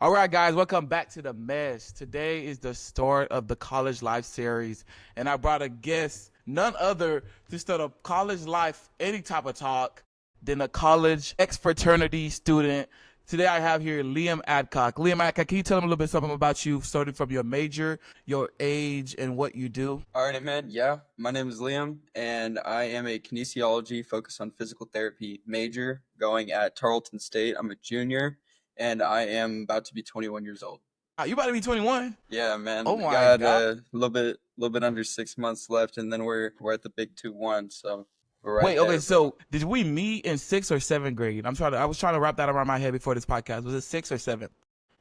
All right, guys, welcome back to the Mesh. Today is the start of the College Life series, and I brought a guest, none other to start a college life, any type of talk, than a college ex-fraternity student. Today I have here Liam Adcock. Liam Adcock, can you tell them a little bit something about you, starting from your major, your age, and what you do? All right, man. Yeah, my name is Liam, and I am a kinesiology focused on physical therapy major going at Tarleton State. I'm a junior, and I am about to be 21 years old. You about to be 21? Yeah, Oh man. my Got God. a little bit under 6 months left, and then we're at the big 2-1, so we're right Wait, okay, there, bro. so did we meet in sixth or seventh grade? I was trying to wrap that around my head before this podcast. Was it sixth or seventh?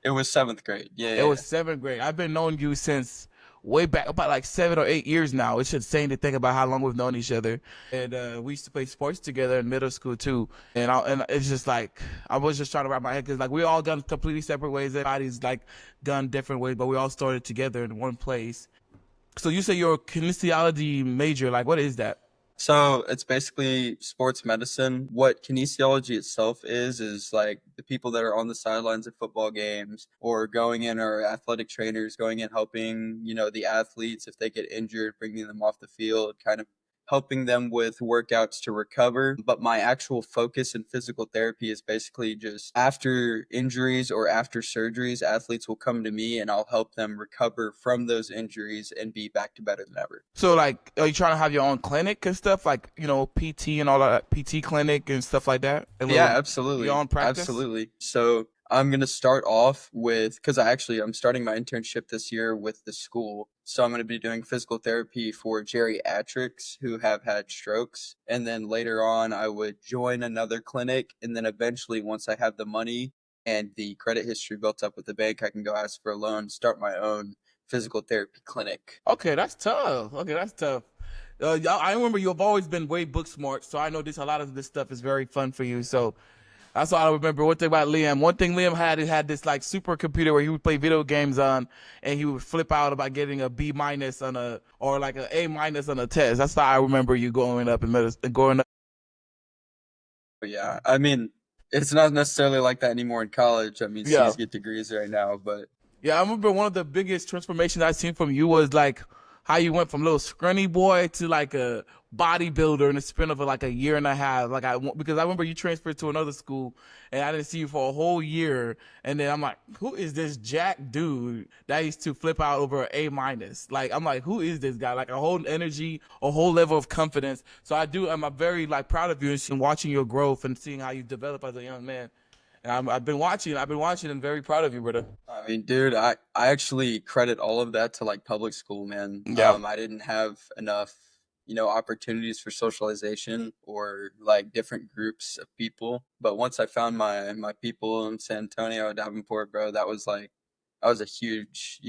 It was seventh grade. Yeah, It yeah, was yeah. seventh grade. I've been knowing you since way back, about like 7 or 8 years now. It's insane to think about how long we've known each other. And we used to play sports together in middle school too. And it's just like I was just trying to wrap my head because like we all gone completely separate ways. Everybody's like gone different ways, but we all started together in one place. So you say you're a kinesiology major. Like, what is that? So it's basically sports medicine. What kinesiology itself is like the people that are on the sidelines of football games or going in or athletic trainers going in helping, the athletes if they get injured, bringing them off the field, kind of helping them with workouts to recover. But my actual focus in physical therapy is basically just after injuries or after surgeries, athletes will come to me and I'll help them recover from those injuries and be back to better than ever. So like, are you trying to have your own clinic and stuff, like PT and all that, PT clinic and stuff like that? A Yeah, little your absolutely. own practice. Absolutely. So I'm going to start off with, because I'm starting my internship this year with the school. So I'm going to be doing physical therapy for geriatrics who have had strokes. And then later on, I would join another clinic. And then eventually, once I have the money and the credit history built up with the bank, I can go ask for a loan, start my own physical therapy clinic. Okay, that's tough. Okay, that's tough. I remember you've always been way book smart, so I know this. A lot of this stuff is very fun for you. So that's all I remember. One thing about Liam. One thing Liam had, he had this like supercomputer where he would play video games on, and he would flip out about getting a B minus on a or like a A minus on a test. That's how I remember you growing up in middle, growing up. But yeah, I mean, it's not necessarily like that anymore in college. I mean, Yeah. C's get degrees right now, but Yeah, I remember one of the biggest transformations I seen from you was like how you went from little scrawny boy to like a bodybuilder in the span of like a year and a half. Because I remember you transferred to another school and I didn't see you for a whole year, and then I'm like, who is this Jack dude that used to flip out over an A minus? Like I'm like, who is this guy? Like a whole energy, a whole level of confidence. So I'm very like proud of you and seeing watching your growth and seeing how you develop as a young man. And I've been watching and very proud of you, brother. I mean, dude, I actually credit all of that to like public school, man. Yeah. I didn't have enough, opportunities for socialization or like different groups of people. But once I found my people in San Antonio, Davenport, bro, that was a huge,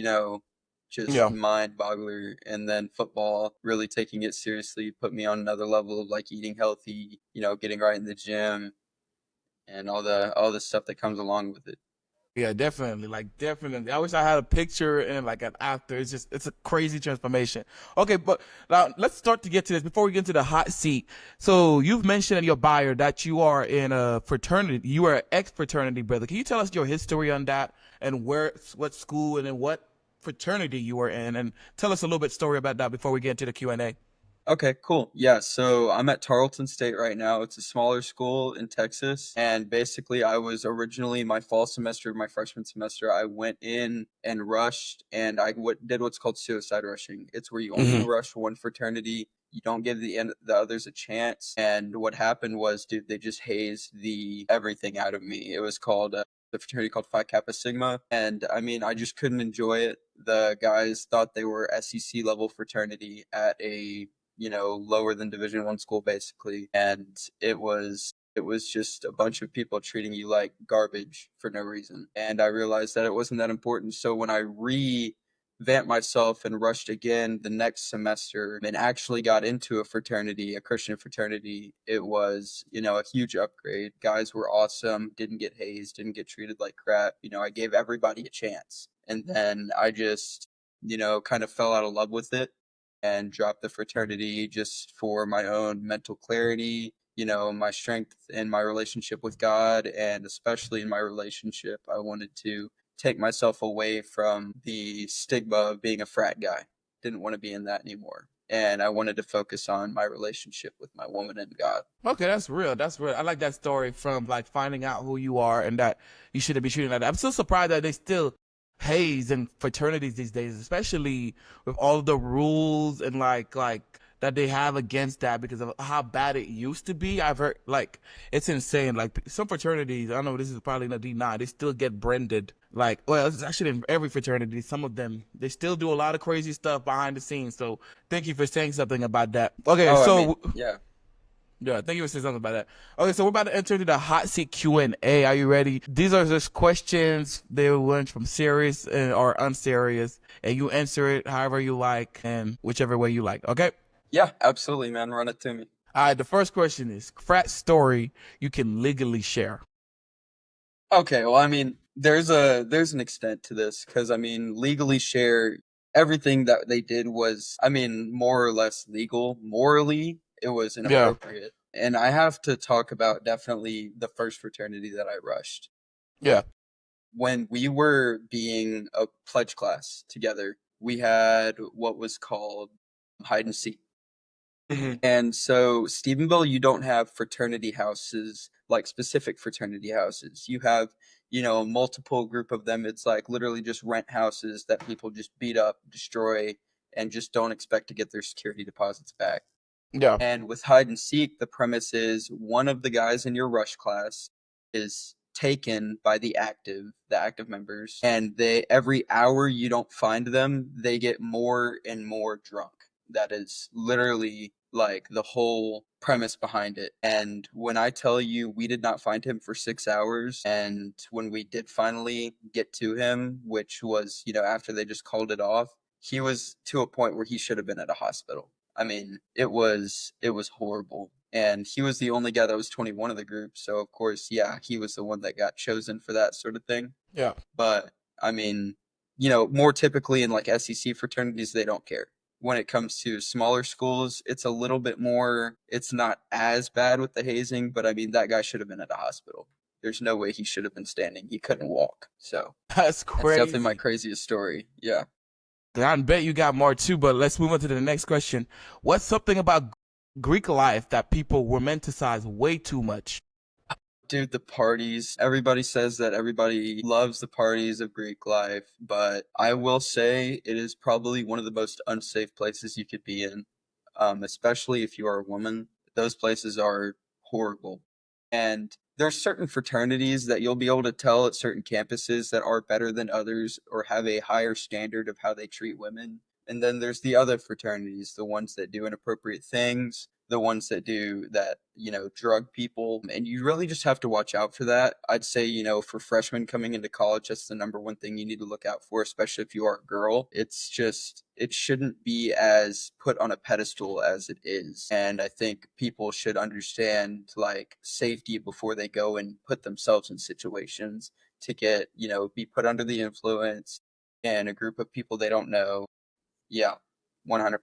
just Yeah. mind boggler. And then football, really taking it seriously, put me on another level of like eating healthy, getting right in the gym and all the stuff that comes along with it. Yeah, definitely. Like definitely. I wish I had a picture and like an after. It's a crazy transformation. Okay, but now let's start to get to this before we get into the hot seat. So you've mentioned in your bio that you are in a fraternity. You are an ex fraternity brother. Can you tell us your history on that and what school and in what fraternity you were in, and tell us a little bit story about that before we get into the Q&A. Okay, cool. Yeah, so I'm at Tarleton State right now. It's a smaller school in Texas. And basically, I was originally my fall semester, my freshman semester, I went in and rushed and did what's called suicide rushing. It's where you only Mm-hmm. rush one fraternity. You don't give the others a chance. And what happened was, dude, they just hazed the everything out of me. It was called the fraternity called Phi Kappa Sigma. And I mean, I just couldn't enjoy it. The guys thought they were SEC level fraternity at a lower than Division 1 school basically, and it was just a bunch of people treating you like garbage for no reason. And I realized that it wasn't that important. So when I revamped myself and rushed again the next semester and actually got into a fraternity, a Christian fraternity, it was, a huge upgrade. Guys were awesome, didn't get hazed, didn't get treated like crap. I gave everybody a chance. And then I just, kind of fell out of love with it and dropped the fraternity just for my own mental clarity, my strength in my relationship with God, and especially in my relationship. I wanted to take myself away from the stigma of being a frat guy. Didn't want to be in that anymore. And I wanted to focus on my relationship with my woman and God. Okay, that's real. That's real. I like that story from like finding out who you are and that you shouldn't be treated like that. I'm still surprised that they still haze in fraternities these days, especially with all the rules and like that they have against that because of how bad it used to be. I've heard like it's insane. Like some fraternities, I know this is probably in a D9, they still get branded. Like, well, it's actually in every fraternity. Some of them they still do a lot of crazy stuff behind the scenes. So thank you for saying something about that. Okay, Oh, I mean, so yeah. yeah, thank you for saying something about that. Okay, so we're about to enter into the hot seat Q&A. Are you ready? These are just questions. They range from serious or unserious, and you answer it however you like and whichever way you like. Okay. Yeah, absolutely, man. Run it to me. All right. The first question is frat story you can legally share. Okay, well, I mean, there's an extent to this because I mean, legally share everything that they did was, I mean, more or less legal. Morally, it was Yeah. inappropriate. And I have to talk about definitely the first fraternity that I rushed. Yeah. When we were being a pledge class together, we had what was called hide and seek. Hmm. And so, Stephenville, you don't have fraternity houses, like specific fraternity houses. You have, multiple group of them. It's like literally just rent houses that people just beat up, destroy, and just don't expect to get their security deposits back. Yeah. And with hide and seek, the premise is one of the guys in your rush class is taken by the active members, and they every hour you don't find them, they get more and more drunk. That is literally like the whole premise behind it. And when I tell you we did not find him for 6 hours, and when we did finally get to him, which was, after they just called it off, he was to a point where he should have been at a hospital. I mean, it was horrible. And he was the only guy that was 21 of the group, so of course, yeah, he was the one that got chosen for that sort of thing. Yeah. But I mean, more typically in like SEC fraternities, they don't care. When it comes to smaller schools, it's a little bit more, it's not as bad with the hazing, but I mean, that guy should have been at a hospital. There's no way he should have been standing. He couldn't walk. So That's that's definitely my crazy. craziest story. Yeah. I bet you got more too, but let's move on to the next question. What's something about Greek life that people romanticize way too much? Dude, the parties. Everybody says that everybody loves the parties of Greek life, but I will say it is probably one of the most unsafe places you could be in, especially if you are a woman. Those places are horrible. And there's certain fraternities that you'll be able to tell at certain campuses that are better than others or have a higher standard of how they treat women. And then there's the other fraternities, the ones that do inappropriate things, the ones that do that, drug people. And you really just have to watch out for that. I'd say, for freshmen coming into college, that's the number one thing you need to look out for, especially if you are a girl. It's just, it shouldn't be as put on a pedestal as it is. And I think people should understand like safety before they go and put themselves in situations to get, be put under the influence and a group of people they don't know. Yeah, 100%.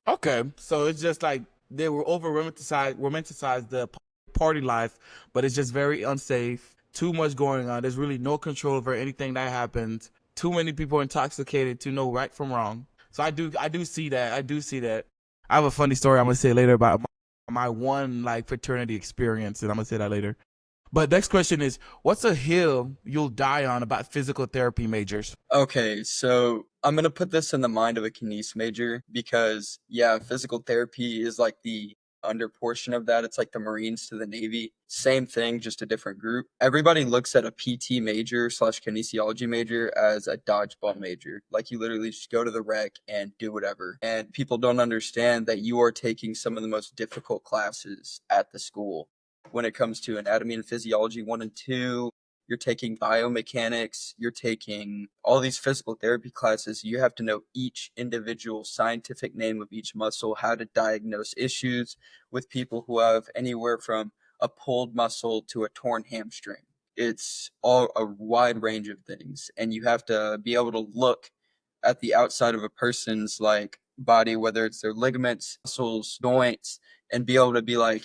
Okay, so it's just like they were over romanticize the party life, but it's just very unsafe. Too much going on. There's really no control over anything that happens. Too many people intoxicated to know right from wrong. So I do see that. I do see that. I have a funny story I'm gonna say later about my one like fraternity experience, and I'm gonna say that later. But next question is, what's a hill you'll die on about physical therapy majors? Okay, so I'm gonna put this in the mind of a kines major because yeah, physical therapy is like the under portion of that. It's like the Marines to the Navy. Same thing, just a different group. Everybody looks at a PT major slash kinesiology major as a dodgeball major. Like you literally just go to the rec and do whatever. And people don't understand that you are taking some of the most difficult classes at the school when it comes to anatomy and physiology 1 and 2. You're taking biomechanics, you're taking all these physical therapy classes. You have to know each individual scientific name of each muscle, how to diagnose issues with people who have anywhere from a pulled muscle to a torn hamstring. It's all a wide range of things, and you have to be able to look at the outside of a person's like body, whether it's their ligaments, muscles, joints, and be able to be like,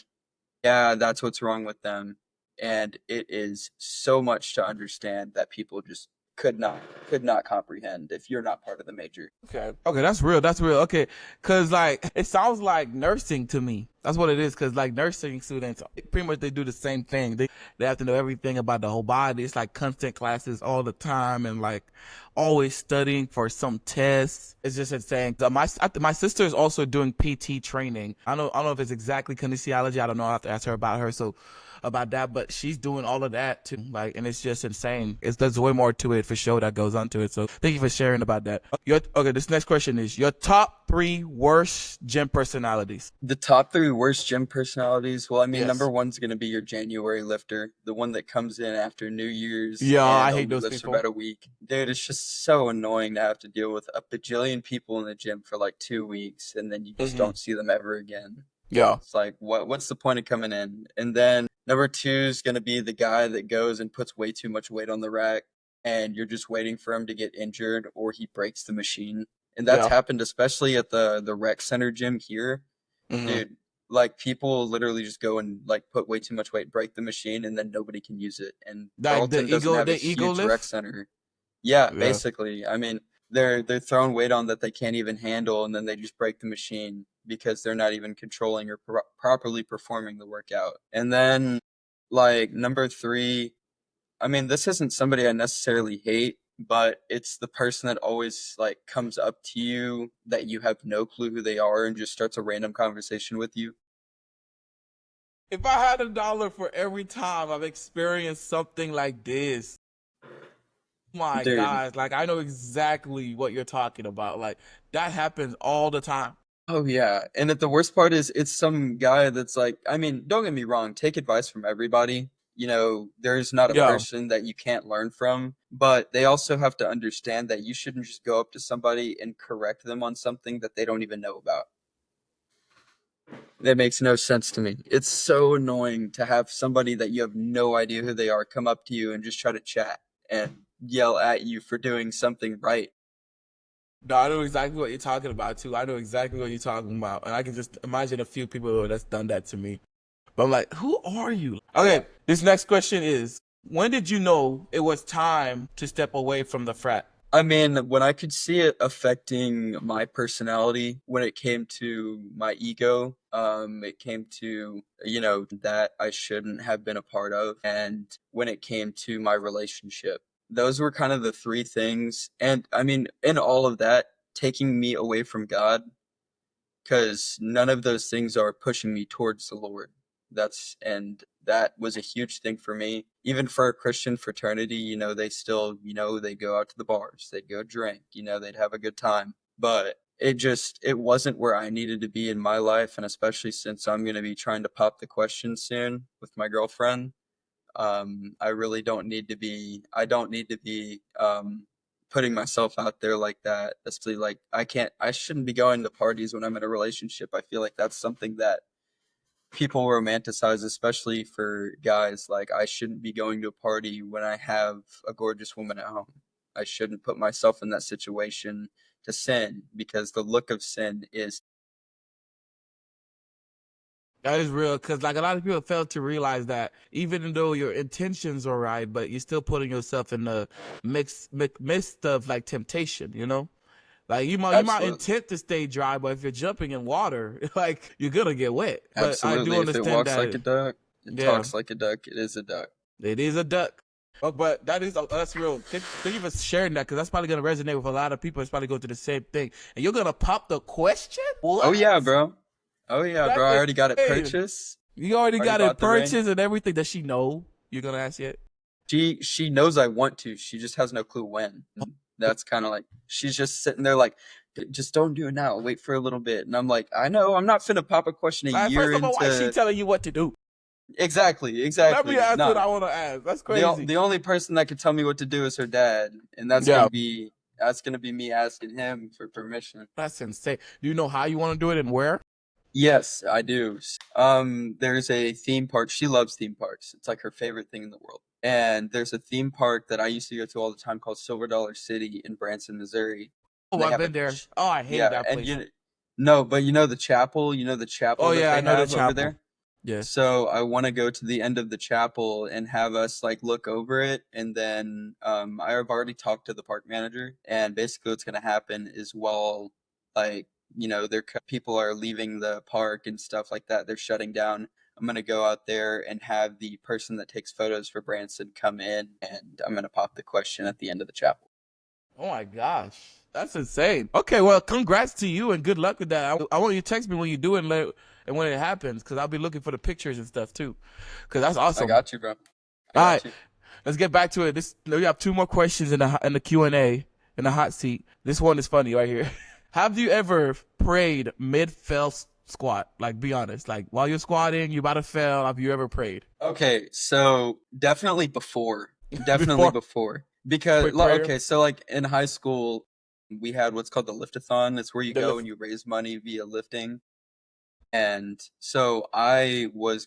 yeah, that's what's wrong with them. and it is so much to understand that people just could not comprehend if you're not part of the major. Okay. Okay, that's real. That's real. Okay, cause like it sounds like nursing to me. That's what it is. Cause like nursing students, pretty much they do the same thing. They have to know everything about the whole body. It's like constant classes all the time, and like always studying for some tests. It's just insane. My sister is also doing PT training. I don't know if it's exactly kinesiology. I don't know. I have to ask her about her. So about that, but she's doing all of that too. Like, and it's just insane. There's way more to it for sure that goes onto it. So thank you for sharing about that. Okay, this next question is your top 3 worst gym personalities. The top 3 worst gym personalities. Well, I mean, Yes. number one's gonna be your January lifter, the one that comes in after New Year's Yeah, I and hate only those lifts for people. about a week. Dude, it's just so annoying to have to deal with a bajillion people in the gym for like 2 weeks, and then you just Hmm. don't see them ever again. Yeah. It's like, what's the point of coming in? And then number two is gonna be the guy that goes and puts way too much weight on the rack, and you're just waiting for him to get injured or he breaks the machine. And that's Yeah. happened especially at the rec center gym here. Hmm. Dude, like people literally just go and like put way too much weight, break the machine, and then nobody can use it. And Like Carlton doesn't have a the ego huge rec lift. center. Yeah, Yeah. basically. I mean, they're throwing weight on that they can't even handle, and then they just break the machine because they're not even controlling or properly performing the workout. And then, like number three, I mean, this isn't somebody I necessarily hate, but it's the person that always like comes up to you that you have no clue who they are and just starts a random conversation with you. If I had $1 for every time I've experienced something like this, my Dude, gosh, like I know exactly what you're talking about. Like that happens all the time. oh yeah, and the worst part is it's some guy that's like, I mean, don't get me wrong, take advice from everybody. You know, there's not a Yeah. person that you can't learn from, but they also have to understand that you shouldn't just go up to somebody and correct them on something that they don't even know about. That makes no sense to me. It's so annoying to have somebody that you have no idea who they are come up to you and just try to chat and yell at you for doing something right. No, I know exactly what you're talking about too. I know exactly what you're talking about, and I can just imagine a few people that's done that to me. But I'm like, who are you? Okay, this next question is: when did you know it was time to step away from the frat? I mean, when I could see it affecting my personality, when it came to my ego, it came to, you know, that I shouldn't have been a part of, and when it came to my relationship. Those were kind of the three things. And I mean, in all of that, taking me away from God, because none of those things are pushing me towards the Lord. And that was a huge thing for me. Even for a Christian fraternity, you know, they still, you know, they go out to the bars, they'd go drink, you know, they'd have a good time. But it wasn't where I needed to be in my life, and especially since I'm going to be trying to pop the question soon with my girlfriend. I really don't need to be, I don't need to be putting myself out there like that. Especially like I shouldn't be going to parties when I'm in a relationship. I feel like that's something that people romanticize, especially for guys. Like I shouldn't be going to a party when I have a gorgeous woman at home. I shouldn't put myself in that situation to sin, because the look of sin is That is real, because like a lot of people fail to realize that even though your intentions are right, but you're still putting yourself in the midst of like temptation. You know, like you might absolutely, intend to stay dry, but if you're jumping in water, like you're gonna get wet. But I do absolutely. If it understand walks like that. a duck, it Yeah, talks like a duck, it is a duck. it is a duck. But that's real. Thank you for sharing that, because that's probably gonna resonate with a lot of people. It's probably going through the same thing, and you're gonna pop the question. Oh What? yeah, bro. Oh yeah, bro. That's I already got it insane. purchased. You already Already got it bought the ring. purchased and everything. Does she know you're gonna ask yet? She knows I want to. She just has no clue when. And that's kind of like she's just sitting there like, just don't do it now. Wait for a little bit." And I'm like, I know. I'm not finna pop a question a Like, year first of all, why is she into. telling you what to do? Exactly. Let me Exactly. ask what No. I want to ask. That's The crazy. the only person that can tell me what to do is her dad, and Yeah, that's gonna be me asking him for permission. that's insane. Do you know how you want to do it and where? Yes, I do. There's a theme park. She loves theme parks. It's like her favorite thing in the world. And there's a theme park that I used to go to all the time called Silver Dollar City in Branson, Missouri. Oh, And they I've have been there. Oh, I hated yeah, that and place. no, but you know the chapel Oh that yeah, I they know the have over chapel. there? Yes. So I want to go to the end of the chapel and have us like look over it, and then I've already talked to the park manager, and basically what's going to happen is while like people are leaving the park and stuff like that, they're shutting down. I'm going to go out there and have the person that takes photos for Branson come in, and I'm going to pop the question at the end of the chapel. Oh my gosh, that's insane. Okay, well, congrats to you and good luck with that. I want you to text me when you do it and when it happens, because I'll be looking for the pictures and stuff too. Because that's I awesome. got you, bro. I All got right, you. let's get back to it. We have two more questions in the Q&A in the hot seat. This one is funny right here. Have you ever prayed mid fell squat? Like, be honest. Like while you're squatting, you about to fail. Have you ever prayed Okay, so definitely before. Definitely before before. Because quick prayer? okay, so like in high school, we had what's called the liftathon. It's where you The go lift. and you raise money via lifting. And so I was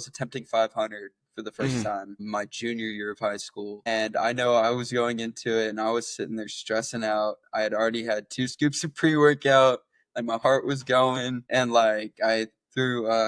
attempting 500 for the first Mm-hmm. time my junior year of high school. And I know I was going into it and I was sitting there stressing out. I had already had 2 scoops of pre-workout. Like my heart was going, and like I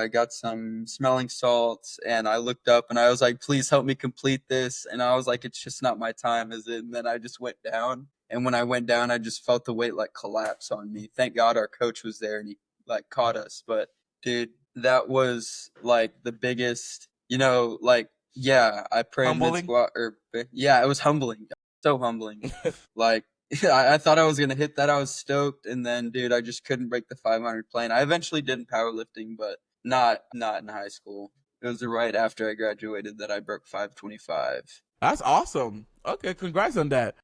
got some smelling salts, and I looked up and I was like, please help me complete this. And I was like, it's just not my time, is it? And then I just went down. And when I went down, I just felt the weight like collapse on me. Thank God our coach was there and he like caught us. But dude, that was like the biggest, like yeah, I prayed mid Humbling. squat or yeah, it was humbling, so humbling. Like I thought I was gonna hit that. I was stoked, and then dude, I just couldn't break the 500 plane. I eventually did in powerlifting, but not in high school. It was right after I graduated that I broke 525. That's awesome. Okay, congrats on that.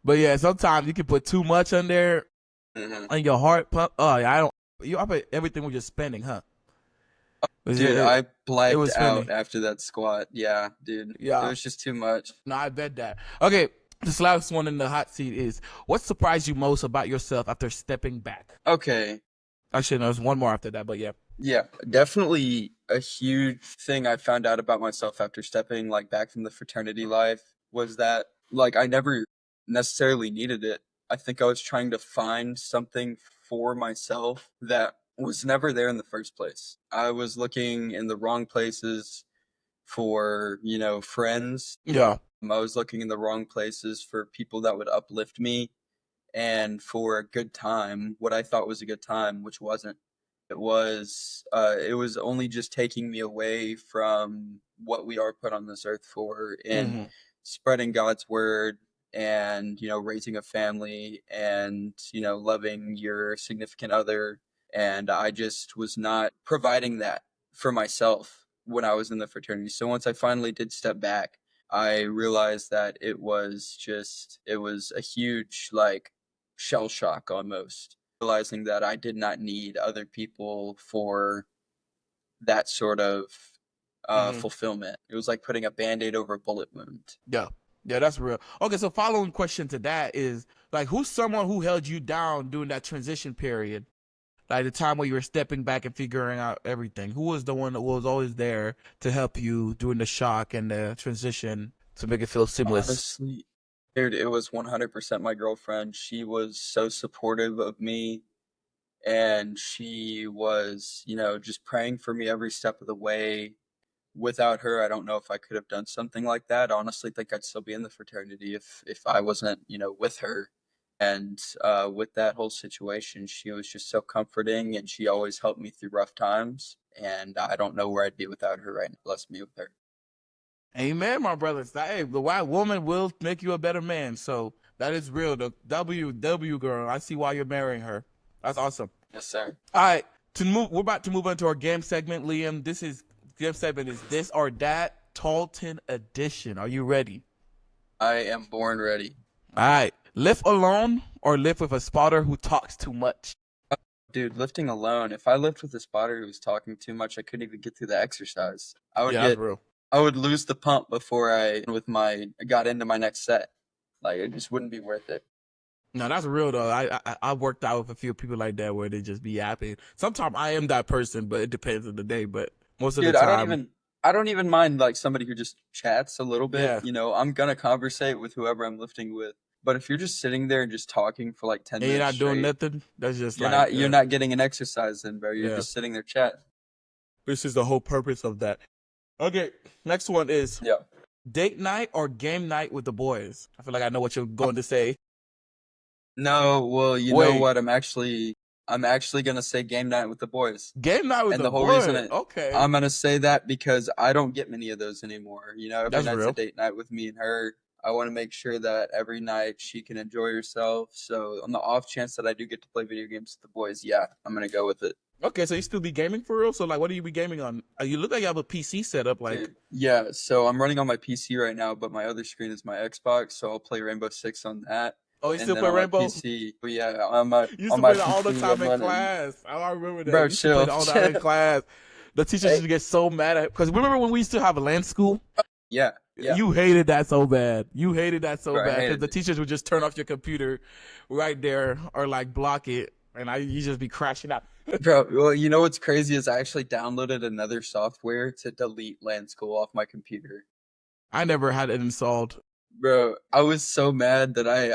But yeah, sometimes you can put too much on there Hmm. and your heart pump. Oh, yeah, I don't. I bet everything was just spinning, huh? Dude, It, I it blacked was out spinning. after that squat. Yeah, dude, it Yeah. was just too much. No, I bet that. Okay, this last one in the hot seat is what surprised you most about yourself after stepping back? Okay, Actually, no, there's one more after that, but yeah. yeah, definitely a huge thing I found out about myself after stepping like back from the fraternity life was that like I never necessarily needed it. I think I was trying to find something for myself that was never there in the first place. I was looking in the wrong places for, friends. Yeah. I was looking in the wrong places for people that would uplift me and for a good time, what I thought was a good time, which wasn't. It was only just taking me away from what we are put on this earth for in Mm-hmm. spreading God's word and raising a family and loving your significant other. And I just was not providing that for myself when I was in the fraternity. So once I finally did step back, I realized that it was a huge like shell shock almost, realizing that I did not need other people for that sort of Mm-hmm. fulfillment. It was like putting a band-aid over a bullet wound. Yeah. Yeah, that's real. Okay, so following question to that is like who's someone who held you down during that transition period? Like the time where you were stepping back and figuring out everything. Who was the one that was always there to help you during the shock and the transition to make it feel seamless? Honestly, dude, it was 100% my girlfriend. She was so supportive of me, and she was, just praying for me every step of the way. Without her, I don't know if I could have done something like that. I honestly think I'd still be in the fraternity if I wasn't, with her. And with that whole situation, she was just so comforting, and she always helped me through rough times. And I don't know where I'd be without her right now. Bless me with her. Amen, my brothers. Hey, the white woman will make you a better man. So that is real. The WW girl. I see why you're marrying her. That's awesome. Yes, sir. All right, we're about to move on to our game segment, Liam. Game segment is this or that Talton edition. Are you ready? I am born ready. All right, live alone or live with a spotter who talks too much. Dude, lifting alone. If I lived with a spotter who was talking too much, I couldn't even get through the exercise. I would Yeah, that's get, real. I would lose the pump before I got into my next set. Like it just wouldn't be worth it. No, that's real though. I worked out with a few people like that where they just be yapping. Sometimes I am that person, but it depends on the day. But most of the Dude, I don't time, even I don't even mind like somebody who just chats a little bit. yeah. I'm gonna conversate with whoever I'm lifting with. But if you're just sitting there and just talking for like 10 And you're minutes not doing straight, nothing. That's just you're like, not you're not getting an exercise in, bro. You're yeah. just sitting there chatting. This is the whole purpose of that. Okay, next one is Yeah. date night or game night with the boys. I feel like I know what you're going to say. No, well, you know Wait, what? I'm actually gonna say game night with the boys. game night with And the the whole reason boy. Okay, I'm gonna say that because I don't get many of those anymore. Every that's night's a real. date night with me and her. I want to make sure that every night she can enjoy herself. So on the off chance that I do get to play video games with the boys, yeah, I'm gonna go with it. Okay, so you still be gaming for real? So like, what do you be gaming on? You look like you have a PC set up. Like, Dude, yeah, so I'm running on my PC right now, but my other screen is my Xbox, so I'll play Rainbow Six on that. oh, you And still then play on my Rainbow? PC, but yeah, on my You used on to my play that all the PC, time I'm in running. class. I remember that. You Bro, used to play chill, that all the time in chill. class. The teachers used Hey, to get so mad at because remember when we used to have a land school? yeah, yeah, You hated that so bad. You hated that so bro, I bad because hated the it. teachers would just turn off your computer right there or like block it, and you just be crashing out. Bro, well, you know what's crazy is I actually downloaded another software to delete Land School off my computer. I never had it installed. Bro, I was so mad that I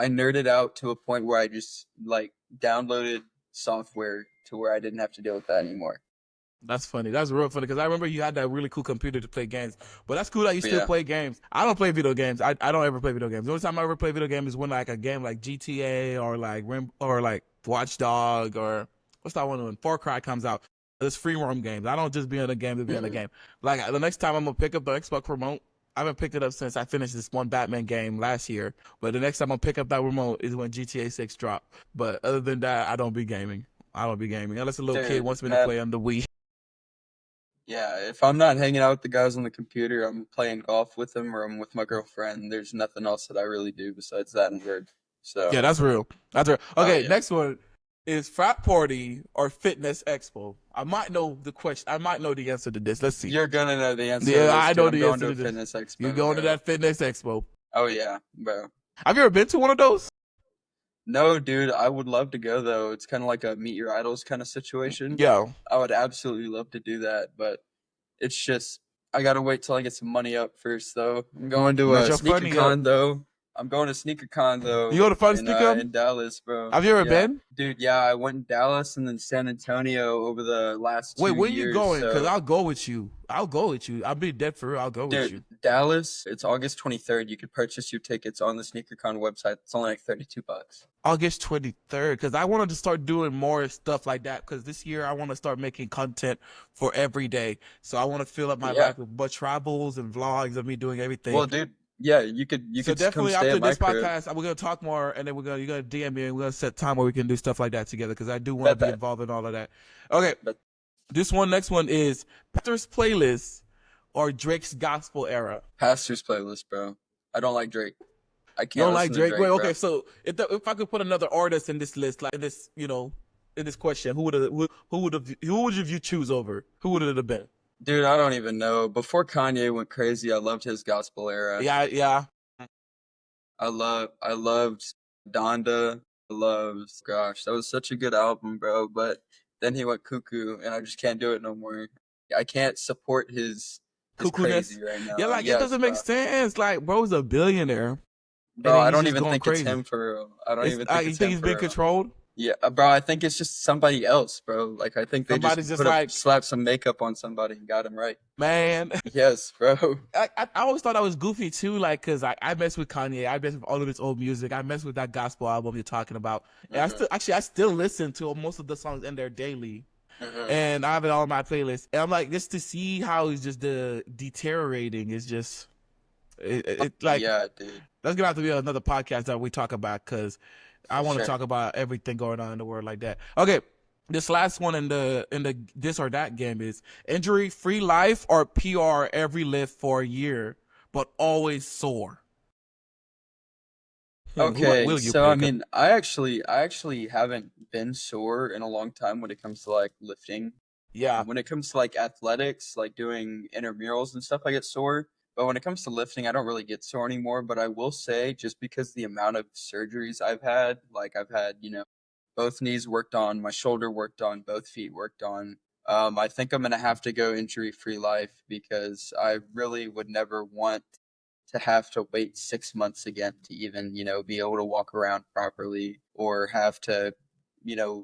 nerded out to a point where I just like downloaded software to where I didn't have to deal with that anymore. That's funny. That's real funny because I remember you had that really cool computer to play games. But that's cool that you But still yeah, play games. I don't play video games. I don't ever play video games. The only time I ever play video games is when like a game like GTA or like or like Watch Dog or what's that one when Far Cry comes out. There's free roam games. I don't just be in a game to be in a game. Like the next time I'm gonna pick up the Xbox remote. I haven't picked it up since I finished this one Batman game last year. But the next time I'll pick up that remote is when GTA 6 drop. But other than that, I don't be gaming. I don't be gaming unless a little kid dude, wants me to man, play on the Wii. yeah, if I'm not hanging out with the guys on the computer, I'm playing golf with them or I'm with my girlfriend. There's nothing else that I really do besides that and work. So, Yeah, that's real. That's real. oh Okay, yeah. next one is frat party or fitness expo. I might know the question. I might know the answer to this. Let's see. You're gonna know the answer to Yeah, this, I dude. know I'm the going answer to to a this. fitness You expo, going to bro. that fitness expo? Oh yeah, bro. Have you ever been to one of those? No, dude, I would love to go though. It's kind of like a meet your idols kind of situation. Yeah, I would absolutely love to do that, but it's just I gotta wait till I get some money up first though. I'm going to not a your sneaker funny up. con though. I'm going to sneaker con You though go to fun in stick up? in Dallas, bro. Have you ever Yeah. been? Dude, yeah, I went in Dallas and then San Antonio over the last Wait, two when you years. going? Cause So I'll go with you. I'll go with you. I'll be dead for real. I'll go with dude, you. Dallas, it's August 23rd. You could purchase your tickets on the SneakerCon website. It's only like 32 bucks. August 23rd, because I wanted to start doing more stuff like that. Because this year I want to start making content for every day. So I want to fill up my Yeah. life with more travels and vlogs of me doing everything. Well, dude, yeah, you could So come definitely stay after at my this crib. podcast, we're gonna talk more, and then you're gonna DM me, and we're gonna set time where we can do stuff like that together. Because I do want to Bet be that. involved in all of that. Okay, Bet. next one is Pastor's playlist or Drake's gospel era. Pastor's playlist, bro. I don't like Drake. I You can't don't like listen to Drake? Wait, Drake, bro. okay. So if I could put another artist in this list, like in this, in this question, who would you choose over? Who would it have been? Dude, I don't even know. Before Kanye went crazy, I loved his gospel era. Yeah, yeah. I loved Donda. I loved, gosh, that was such a good album, bro. But then he went cuckoo, and I just can't do it no more. I can't support his Cuckoo-ness. crazy right Yeah, now. like it Yes, doesn't make bro. sense. Like, bro's a billionaire, and Bro, then I he's don't just even going think it's crazy. him for real. I don't It's even think you it's think him he's for being real. controlled? Yeah, bro, I think it's just somebody else, bro. Like I think they just Somebody's just like, slapped some makeup on somebody and got him right. man. Yes, bro. I always thought I was goofy too, like, cause I mess with Kanye, I mess with all of his old music, I mess with that gospel album you're talking about, and Hmm. I still listen to most of the songs in there daily, Hmm. and I have it all on my playlist, and I'm like, just to see how he's just deteriorating is just like Yeah, dude. that's gonna have to be another podcast that we talk about, cause I For want to sure. talk about everything going on in the world like that. Okay. This last one in the this or that game is injury free life or PR every lift for a year, but always sore. Who Okay, will you so I pick? mean, I actually haven't been sore in a long time when it comes to like lifting. Yeah, When it comes to like athletics, like doing intramurals and stuff, I get sore. But when it comes to lifting, I don't really get sore anymore. But I will say, just because the amount of surgeries I've had, like I've had, both knees worked on, my shoulder worked on, both feet worked on. I think I'm gonna have to go injury-free life because I really would never want to have to wait 6 months again to even, be able to walk around properly or have to,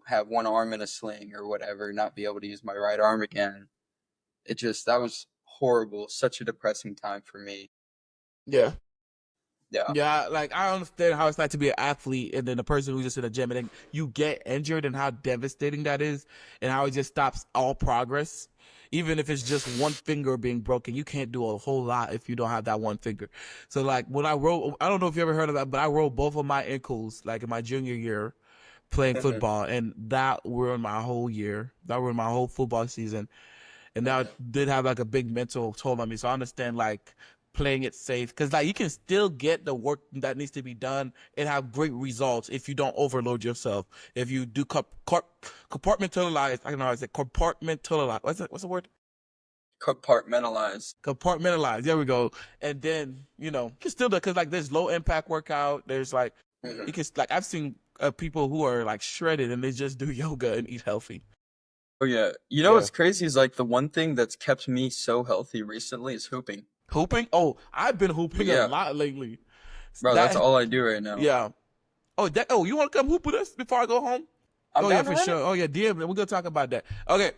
have one arm in a sling or whatever, not be able to use my right arm again. that was horrible. Such a depressing time for me. Yeah. Yeah. Yeah, like I understand how it's like to be an athlete and then the person who's just in a gym and then you get injured and how devastating that is and how it just stops all progress. Even if it's just one finger being broken, you can't do a whole lot if you don't have that one finger. So like when I don't know if you ever heard of that, but I rolled both of my ankles like in my junior year playing Hmm. football, and that ruined my whole year. That ruined my whole football season, and that did have like a big mental toll on me. So I understand like playing it safe because like you can still get the work that needs to be done and have great results if you don't overload yourself. If you do compartmentalize, I don't know how to say compartmentalize. What's the word? Compartmentalize. Compartmentalize. There we go. And then you can still do because like there's low impact workout. There's like Hmm. you can like I've seen people who are like shredded and they just do yoga and eat healthy. Oh yeah. You know Yeah. what's crazy is like the one thing that's kept me so healthy recently is hooping. Hooping? Oh, I've been hooping a Yeah, lot lately. bro, that's That all I do right now. yeah. Oh, you want to come hoop with us before I go home? I'm Oh yeah, down to for run sure. it. Oh yeah, DM. We're gonna talk about that. Okay,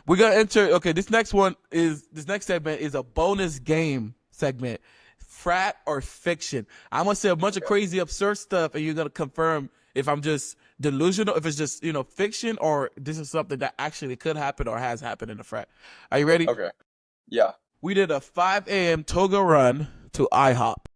we're gonna enter. Okay, this next segment is a bonus game segment. Frat or fiction? I'm gonna say a bunch of Okay. crazy, absurd stuff, and you're gonna confirm if I'm just delusional, if it's just fiction, or this is something that actually could happen or has happened in the frat. Are you ready? Okay. Yeah. We did a 5 a.m. toga run to IHOP.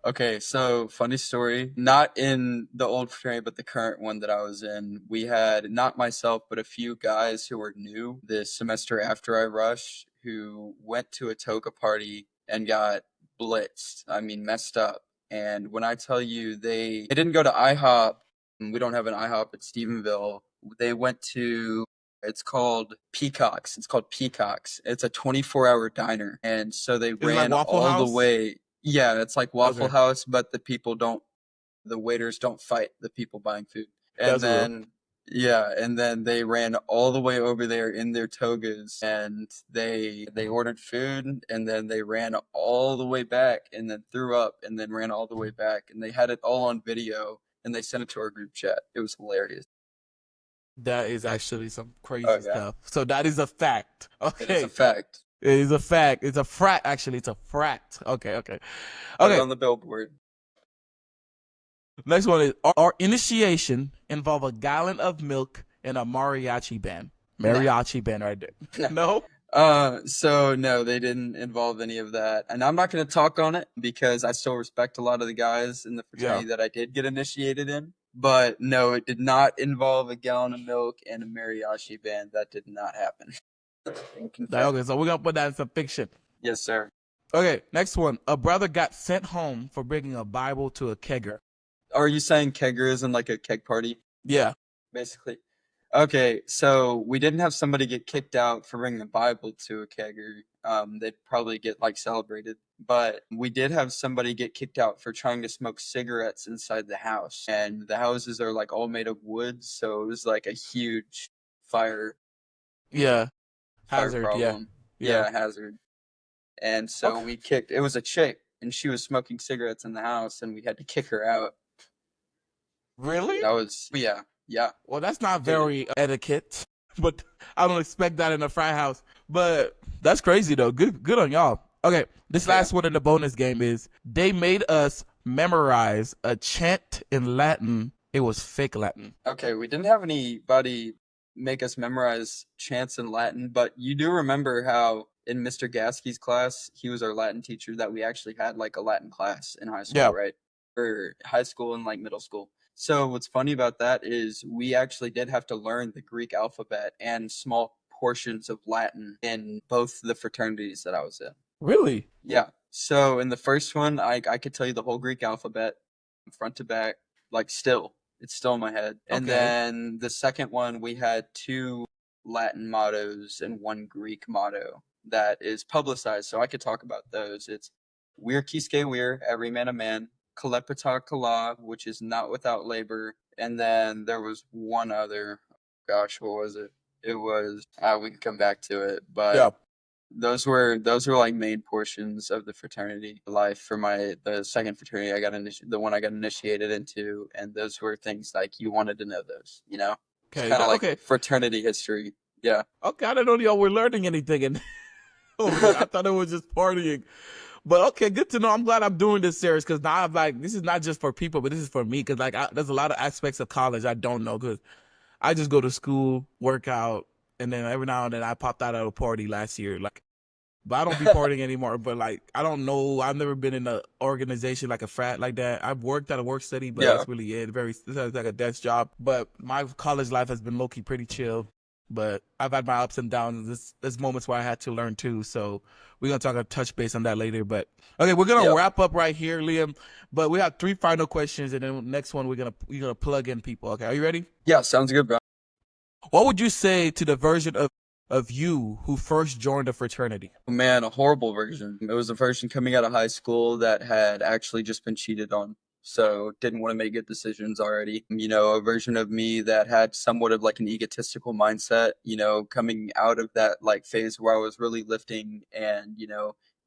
Okay, so funny story. Not in the old fraternity, but the current one that I was in. We had not myself, but a few guys who were new this semester after I rushed who went to a toga party and got blitzed. I mean, messed up. And when I tell you they didn't go to IHOP, we don't have an IHOP at Stephenville. They went to it's called Peacocks. It's called Peacocks. It's a 24-hour diner. And so they Is it like ran Waffle all the House? way. Yeah, it's like Waffle Okay, House, but the waiters don't fight the people buying food. And that's real. then, yeah, and then they ran all the way over there in their togas and they ordered food and then they ran all the way back and then threw up and then ran all the way back and they had it all on video and they sent it to our group chat. It was hilarious. That is actually some Oh crazy yeah, stuff. So that is a fact. it is a Okay. fact. It is a fact. It's a frat, actually. It's a frat. Okay, okay. Put it Okay. on the billboard. Next one is our initiation involve a gallon of milk and a mariachi band. Nah. Mariachi band right there. No? So no, they didn't involve any of that. And I'm not going to talk on it because I still respect a lot of the guys in the Yeah. fraternity that I did get initiated in. But no, it did not involve a gallon of milk and a mariachi band. That did not happen. Confirmed. Okay, so we're gonna put that in some fiction. Yes, sir. Okay, next one. A brother got sent home for bringing a Bible to a kegger. Are you saying kegger is in like a keg party, Yeah. basically? Okay, so we didn't have somebody get kicked out for bringing a Bible to a kegger. They'd probably get like celebrated. But we did have somebody get kicked out for trying to smoke cigarettes inside the house. And the houses are like all made of wood, so it was like a huge fire Yeah. fire Hazard. Yeah. problem. Yeah. Yeah, hazard. And so Okay. we kicked it was a chick and she was smoking cigarettes in the house and we had to kick her out. Really? That was yeah, yeah. Well, that's not Dude. very etiquette, but I don't expect that in a frat house. But that's crazy though. Good on y'all. Okay, this Yeah. last one in the bonus game is they made us memorize a chant in Latin. It was fake Latin. Okay, we didn't have anybody make us memorize chants in Latin, but you do remember how in Mr. Gasky's class, he was our Latin teacher, that we actually had like a Latin class in high school, Yeah. right? Or high school and like middle school. So what's funny about that is we actually did have to learn the Greek alphabet and small portions of Latin in both the fraternities that I was in. Really? Yeah. So in the first one, I could tell you the whole Greek alphabet, front to back, like still. It's still in my head. And Okay. then the second one, we had two Latin mottos and one Greek motto that is publicized. So I could talk about those. It's Vir quisque vir, every man a man, Kalepata kala, which is not without labor. And then there was one other, gosh, what was it? It was, we can come back to it, Yeah. but those were like main portions of the fraternity life for the second fraternity the one I got initiated into, and those were things like you wanted to know those, it's Okay. kind of like Okay. fraternity history. Yeah. Okay, I didn't know y'all were learning anything and over there. I thought it was just partying. But okay, good to know. I'm glad I'm doing this series because now I'm like, this is not just for people, but this is for me because like there's a lot of aspects of college I don't know because I just go to school, work out, and then every now and then I popped out at a party last year. Like, but I don't be partying anymore. But like, I don't know. I've never been in an organization like a frat like that. I've worked at a work study, but Yeah. that's really it. It's like a desk job. But my college life has been low key pretty chill. But I've had my ups and downs. There's moments where I had to learn too. So we're gonna talk a touch base on that later. But okay, we're gonna Yep. wrap up right here, Liam. But we have three final questions, and then next one we're gonna plug in people. Okay, are you ready? Yeah. Sounds good, bro. What would you say to the version of you who first joined a fraternity? Man, a horrible version. It was a version coming out of high school that had actually just been cheated on. So didn't want to make good decisions already. A version of me that had somewhat of like an egotistical mindset, coming out of that like phase where I was really lifting and,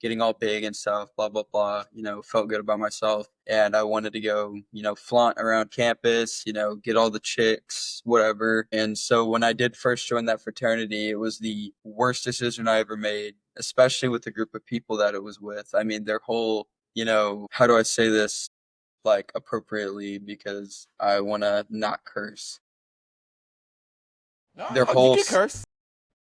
getting all big and stuff, blah, blah, blah, felt good about myself. And I wanted to go, flaunt around campus, get all the chicks, whatever. And so when I did first join that fraternity, it was the worst decision I ever made, especially with the group of people that it was with. I mean, their whole, how do I say this like appropriately because I want to not curse. No, Their no, you whole can curse.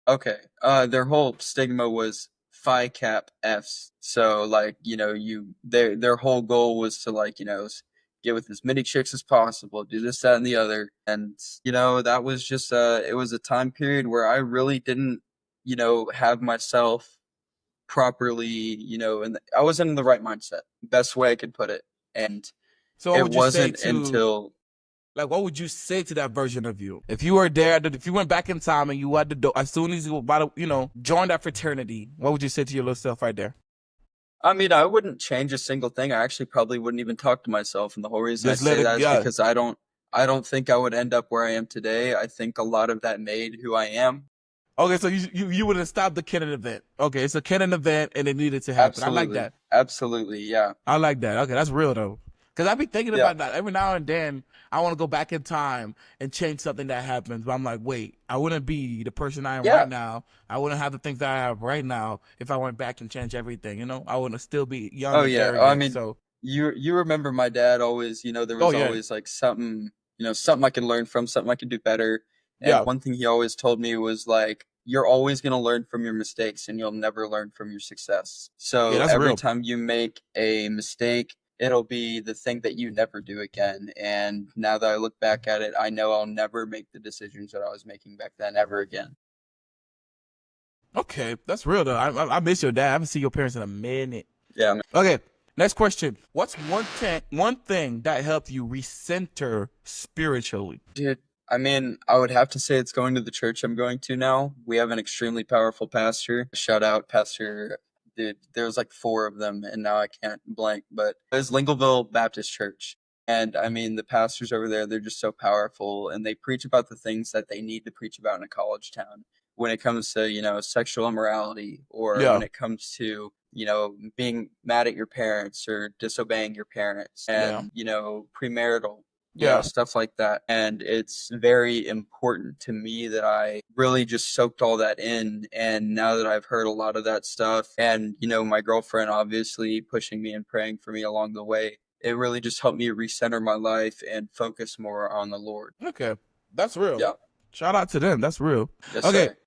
Okay. Their whole stigma was Phi Cap Fs. So like, their whole goal was to like, get with as many chicks as possible, do this, that, and the other. And, that was just it was a time period where I really didn't, have myself properly, and I wasn't in the right mindset. Best way I could put it. And So what it would you say wasn't to until like what would you say to that version of you if you were there? If you went back in time and you had to do as soon as you were about to, join that fraternity, what would you say to your little self right there? I mean, I wouldn't change a single thing. I actually probably wouldn't even talk to myself. And the whole reason I Just let say it, that is yeah. because I don't think I would end up where I am today. I think a lot of that made who I am. Okay, so you wouldn't stop the Kenan event. Okay, it's a Kenan event and it needed to happen. I like Absolutely. that. Absolutely. Yeah. I like that. Okay, that's real though. Because I be thinking Yeah. about that every now and then. I want to go back in time and change something that happens, but I'm like, wait, I wouldn't be the person I am right Yeah. now. I wouldn't have the things that I have right now if I went back and changed everything. I wouldn't still be young Oh and yeah. Oh, I arrogant. mean, So, you remember my dad always, there oh was yeah, always like something, something I could learn from, something I could do better. And yeah, one thing he always told me was like, you're always going to learn from your mistakes and you'll never learn from your success. yeah. So That's every real. time you make a mistake, it'll be the thing that you never do again. And now that I look back at it, I know I'll never make the decisions that I was making back then ever again. Okay, that's real though. I miss your dad. I haven't seen your parents in a minute. Yeah, Okay, next question. What's one thing that helped you recenter spiritually? dude, I mean, I would have to say it's going to the church I'm going to now. We have an extremely powerful pastor. Shout out, Pastor. Dude, there's like four of them, and now I can't blank, but it's Lingleville Baptist Church. And I mean, the pastors over there, they're just so powerful, and they preach about the things that they need to preach about in a college town when it comes to, sexual immorality, or when Yeah, it comes to, being mad at your parents or disobeying your parents, yeah, and, premarital yeah. stuff like that. And it's very important to me that I really just soaked all that in. And now that I've heard a lot of that stuff, and, my girlfriend obviously pushing me and praying for me along the way, it really just helped me recenter my life and focus more on the Lord. Okay, that's real. Yeah. Shout out to them. That's real. Yes, Okay, sir.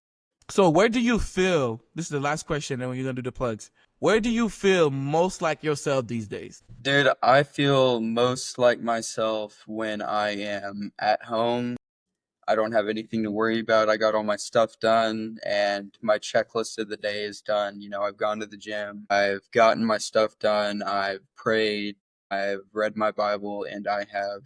so where do you feel? This is the last question, and when you're gonna do the plugs. Where do you feel most like yourself these days? Dude, I feel most like myself when I am at home. I don't have anything to worry about. I got all my stuff done and my checklist of the day is done. I've gone to the gym, I've gotten my stuff done, I've prayed, I've read my Bible, and I have,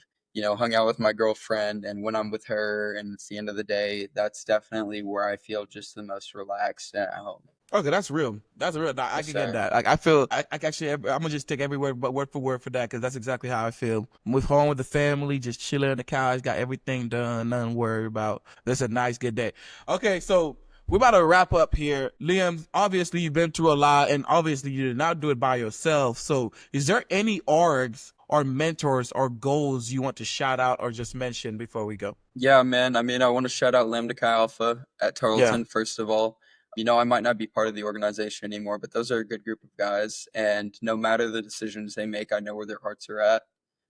hung out with my girlfriend. And when I'm with her and it's the end of the day, that's definitely where I feel just the most relaxed at home. Okay, that's real. That's real. I Yes, can get sir. that. Like I feel, I can actually, I'm gonna just take every word, but word for that, because that's exactly how I feel. I'm with home with the family, just chilling on the couch, got everything done, nothing to worry about. That's a nice, good day. Okay, so we're about to wrap up here. Liam, obviously you've been through a lot, and obviously you did not do it by yourself. So, is there any orgs or mentors or goals you want to shout out or just mention before we go? Yeah, man. I mean, I want to shout out Lambda Chi Alpha at Yeah. Tarleton, first of all. I might not be part of the organization anymore, but those are a good group of guys. And no matter the decisions they make, I know where their hearts are at.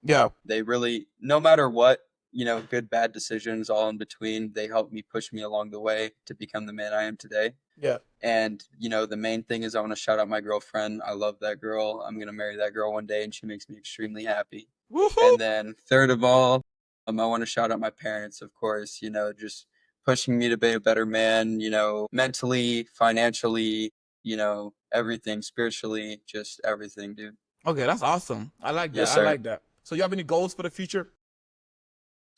Yeah. They really, no matter what, good, bad decisions, all in between, they help me push me along the way to become the man I am today. Yeah. And, the main thing is I want to shout out my girlfriend. I love that girl. I'm going to marry that girl one day, and she makes me extremely happy. Woohoo! And then, third of all, I want to shout out my parents, of course, just pushing me to be a better man, mentally, financially, everything, spiritually, just everything, dude. Okay, that's awesome. I like that. Yes, I sir. like that. So you have any goals for the future?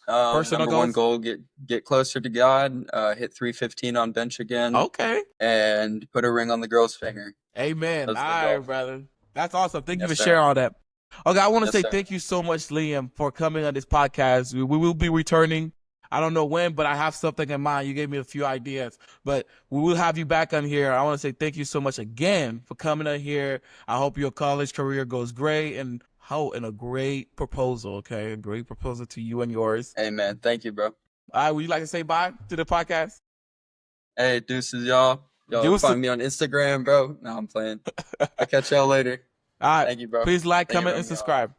Personal Number one goals? goal, get closer to God, hit 315 on bench again, Okay. and put a ring on the girl's finger. Amen. That's All the right, goal. brother. That's awesome. Thank you Yes, for sir. sharing all that. Okay, I want to Yes, say sir. thank you so much, Liam, for coming on this podcast. We will be returning. I don't know when, but I have something in mind. You gave me a few ideas, but we will have you back on here. I want to say thank you so much again for coming on here. I hope your college career goes great and a great proposal. Okay, a great proposal to you and yours. Amen. Thank you, bro. All right, would you like to say bye to the podcast? Hey, deuces, y'all. Y'all Juice. find me on Instagram, bro. No, I'm playing. I'll catch y'all later. All right, Thank you, bro. please like, Thank you for comment, and having me on. subscribe.